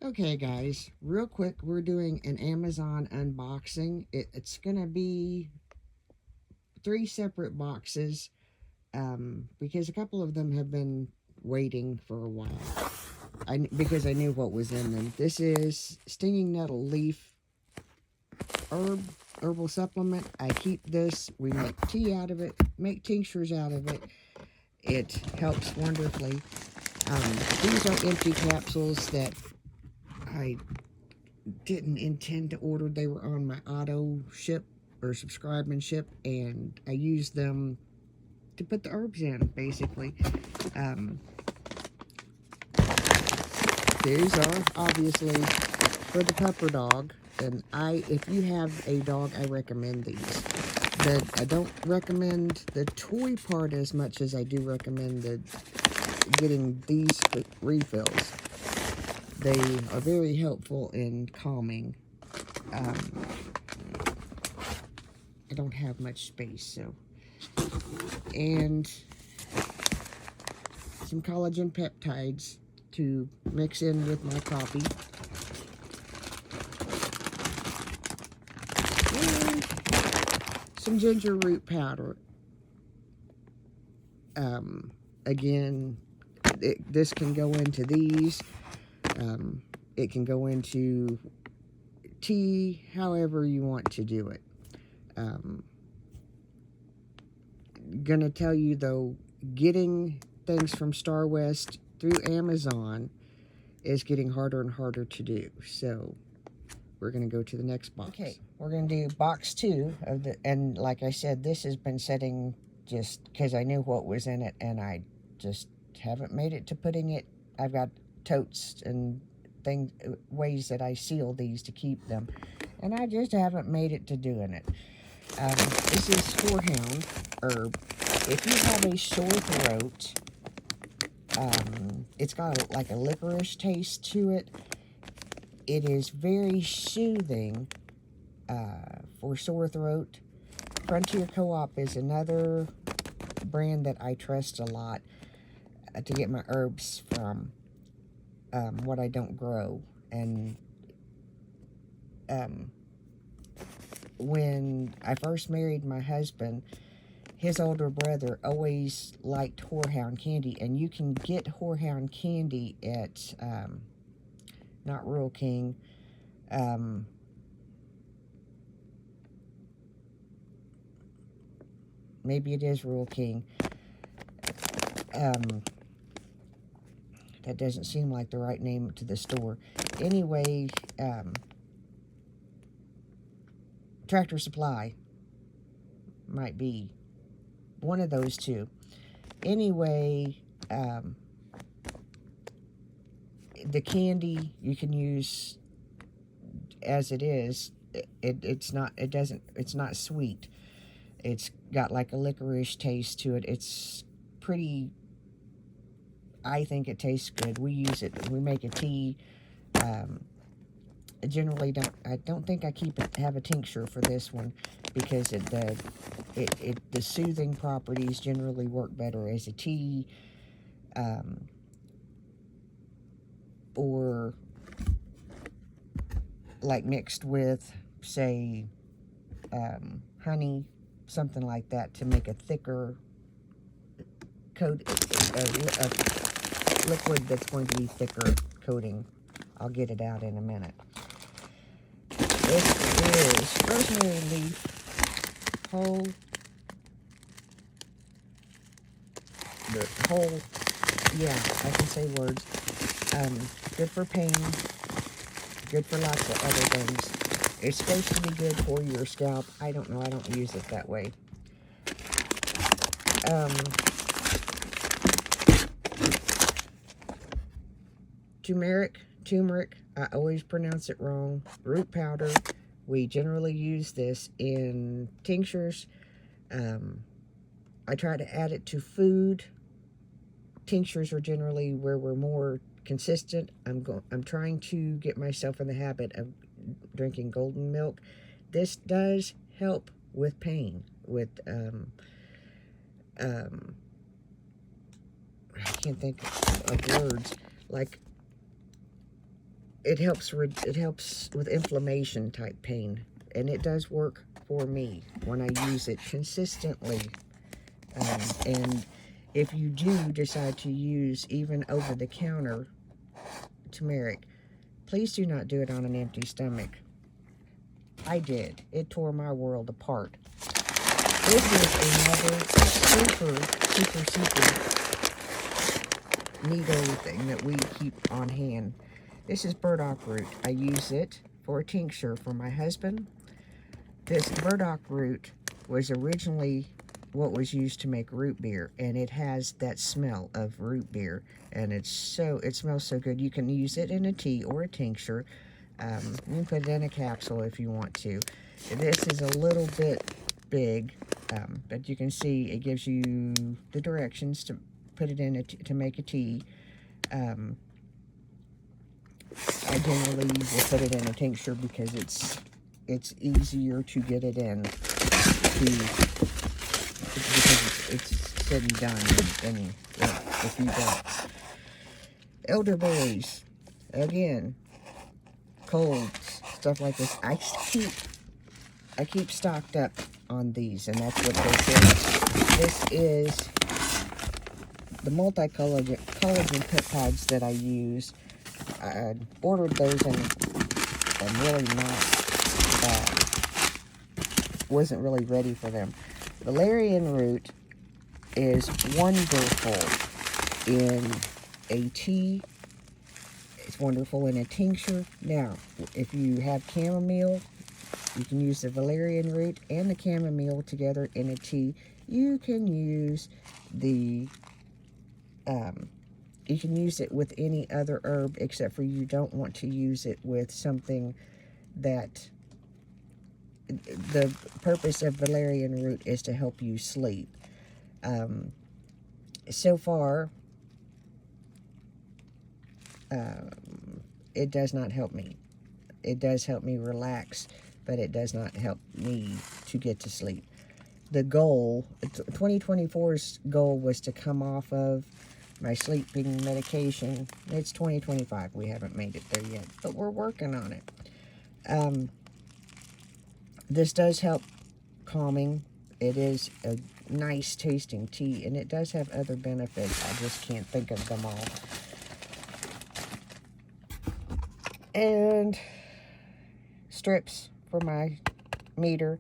Okay, guys, real quick, we're doing an Amazon unboxing. It's gonna be three separate boxes because a couple of them have been waiting for a while. Because I knew what was in them. This is stinging nettle leaf herbal supplement. I keep this. We make tea out of it, make tinctures out of it. It helps wonderfully. These are empty capsules that I didn't intend to order. They were on my auto ship or subscribemanship, and I used them to put the herbs in, basically. Um, these are obviously for the pupper dog, and if you have a dog, I recommend these. But I don't recommend the toy part as much as I do recommend getting these refills. They are very helpful in calming. I don't have much space, so. And some collagen peptides to mix in with my coffee. And some ginger root powder. Again, this can go into these. It can go into tea, however you want to do it. Gonna tell you though, getting things from Star West through Amazon is getting harder and harder to do. So we're gonna go to the next box. Okay, we're gonna do box 2 of the, and like I said, this has been sitting just because I knew what was in it, and I just haven't made it to putting it. I've got totes and things, ways that I seal these to keep them, and I just haven't made it to doing it. This is horehound herb. If you have a sore throat, it's got like a licorice taste to it. It is very soothing for sore throat. Frontier Co-op is another brand that I trust a lot to get my herbs from, what I don't grow. And when I first married my husband, his older brother always liked horehound candy, and you can get horehound candy at, not Rural King, maybe it is Rural King. That doesn't seem like the right name to the store. Anyway, Tractor Supply might be one of those two. Anyway, the candy you can use as it is. It's not sweet. It's got like a licorice taste to it. It's pretty, I think it tastes good. We use it, we make a tea. I don't think I have a tincture for this one, because the soothing properties generally work better as a tea, or like mixed with, say, honey, something like that, to make a thicker coat, a liquid that's going to be thicker coating. I'll get it out in a minute. This is rosemary leaf, whole, yeah, I can say words. Good for pain, good for lots of other things. It's supposed to be good for your scalp. I don't know, I don't use it that way. Turmeric, I always pronounce it wrong. Root powder, we generally use this in tinctures. I try to add it to food. Tinctures are generally where we're more consistent. I'm trying to get myself in the habit of drinking golden milk. This does help with pain, with I can't think of words, like it helps with inflammation type pain, and it does work for me when I use it consistently. And if you do decide to use even over-the-counter turmeric, please do not do it on an empty stomach. I did. It tore my world apart. This is another super neato thing that we keep on hand. This is burdock root. I use it for a tincture for my husband. This burdock root was originally what was used to make root beer, and it has that smell of root beer, and it smells so good. You can use it in a tea or a tincture. You can put it in a capsule if you want to. This is a little bit big, but you can see it gives you the directions to put it in to make a tea. I generally will put it in a tincture because it's easier to get it in because it's said and done in a few days. Elderberries, again, colds, stuff like this. I keep stocked up on these, and that's what this is. This is the multi-collagen peptides that I use. I ordered those and really wasn't really ready for them. Valerian root is wonderful in a tea. It's wonderful in a tincture. Now, if you have chamomile, you can use the valerian root and the chamomile together in a tea. You can use you can use it with any other herb, except for you don't want to use it with something that the purpose of valerian root is to help you sleep. So far, it does not help me. It does help me relax, but it does not help me to get to sleep. The goal, 2024's goal was to come off of my sleeping medication. It's 2025. We haven't made it there yet, but we're working on it. This does help calming. It is a nice tasting tea, and it does have other benefits. I just can't think of them all. And strips for my meter.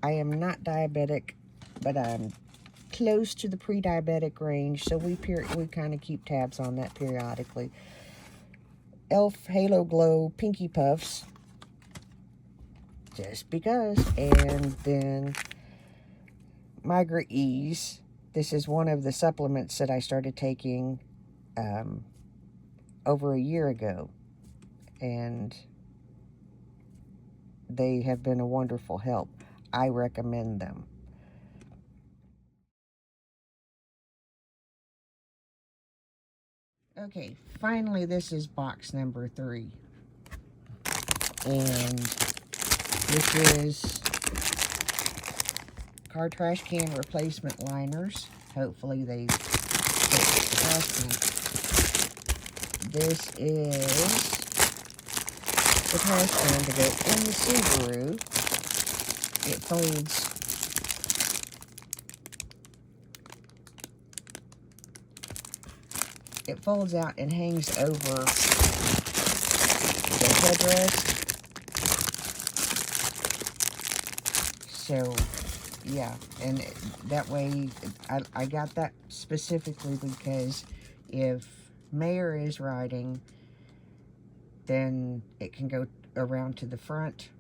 I am not diabetic, but I'm close to the pre-diabetic range, so we kind of keep tabs on that periodically. Elf Halo Glow Pinky Puffs, just because. And then Migra Ease. This is one of the supplements that I started taking over a year ago, and they have been a wonderful help. I recommend them. Okay, finally, this is box number 3. And this is car trash can replacement liners. Hopefully they fit the trash can. This is the trash can to go in the Subaru. It folds. It folds out and hangs over the headrest. So, yeah, and that way, I got that specifically because if Mayor is riding, then it can go around to the front.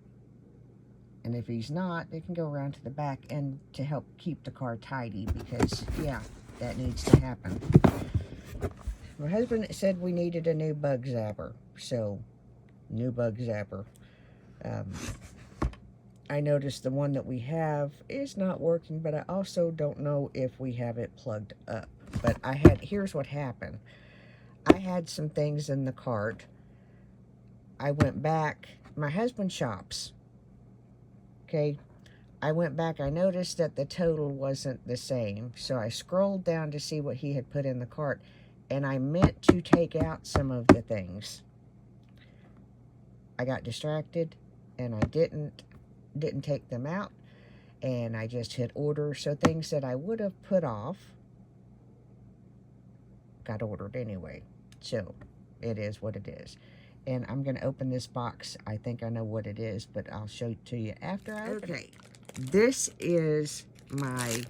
And if he's not, it can go around to the back, and to help keep the car tidy, because, yeah, that needs to happen. My husband said we needed a new bug zapper, so new bug zapper. I noticed the one that we have is not working, but I also don't know if we have it plugged up. But here's what happened. I had some things in the cart. I went back. My husband shops. Okay. I went back. I noticed that the total wasn't the same. So I scrolled down to see what he had put in the cart. And I meant to take out some of the things. I got distracted and I didn't take them out, and I just hit order. So things that I would have put off got ordered anyway. So it is what it is. And I'm going to open this box. I think I know what it is, but I'll show it to you after I open it. This is my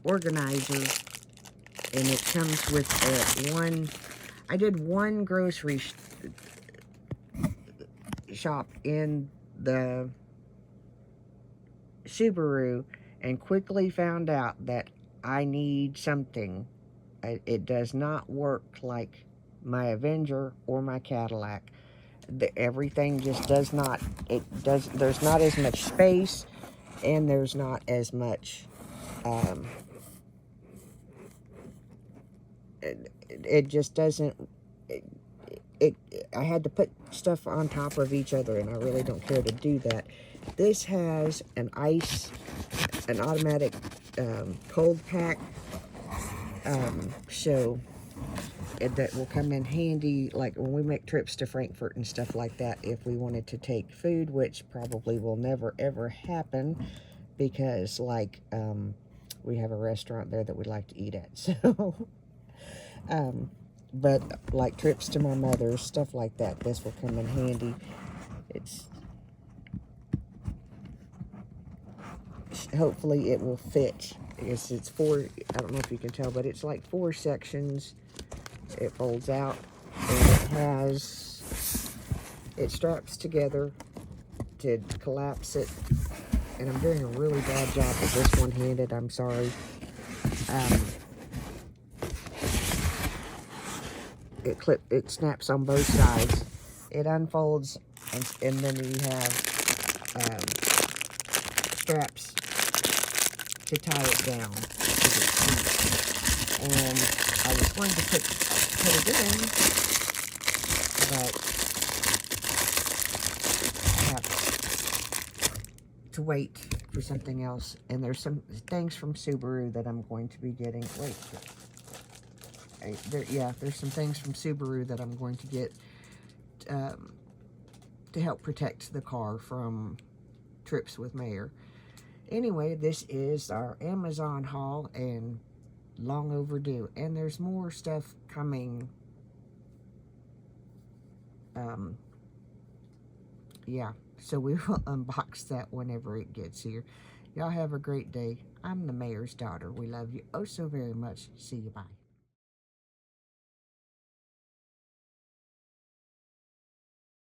organizer, and it comes with one. I did one grocery shop in the Subaru and quickly found out that I need something. It does not work like my Avenger or my Cadillac. Everything just does not, there's not as much space, and there's not as much, it just doesn't, I had to put stuff on top of each other, and I really don't care to do that. This has an automatic cold pack, so that will come in handy, like when we make trips to Frankfurt and stuff like that, if we wanted to take food, which probably will never ever happen, because like we have a restaurant there that we'd like to eat at. So but like trips to my mother's, stuff like that, this will come in handy. Hopefully it will fit. I guess it's 4, I don't know if you can tell, but it's like 4 sections. It folds out, and it straps together to collapse it. And I'm doing a really bad job with this one-handed, I'm sorry. It snaps on both sides. It unfolds, and then you have straps to tie it down to the seat. And I was going to put it in, but I have to wait for something else. And there's some things from Subaru that I'm going to be getting. There's some things from Subaru that I'm going to get to help protect the car from trips with Mayor. Anyway, this is our Amazon haul, and long overdue. And there's more stuff coming. Yeah, so we will unbox that whenever it gets here. Y'all have a great day. I'm the Mayor's daughter. We love you oh so very much. See you. Bye.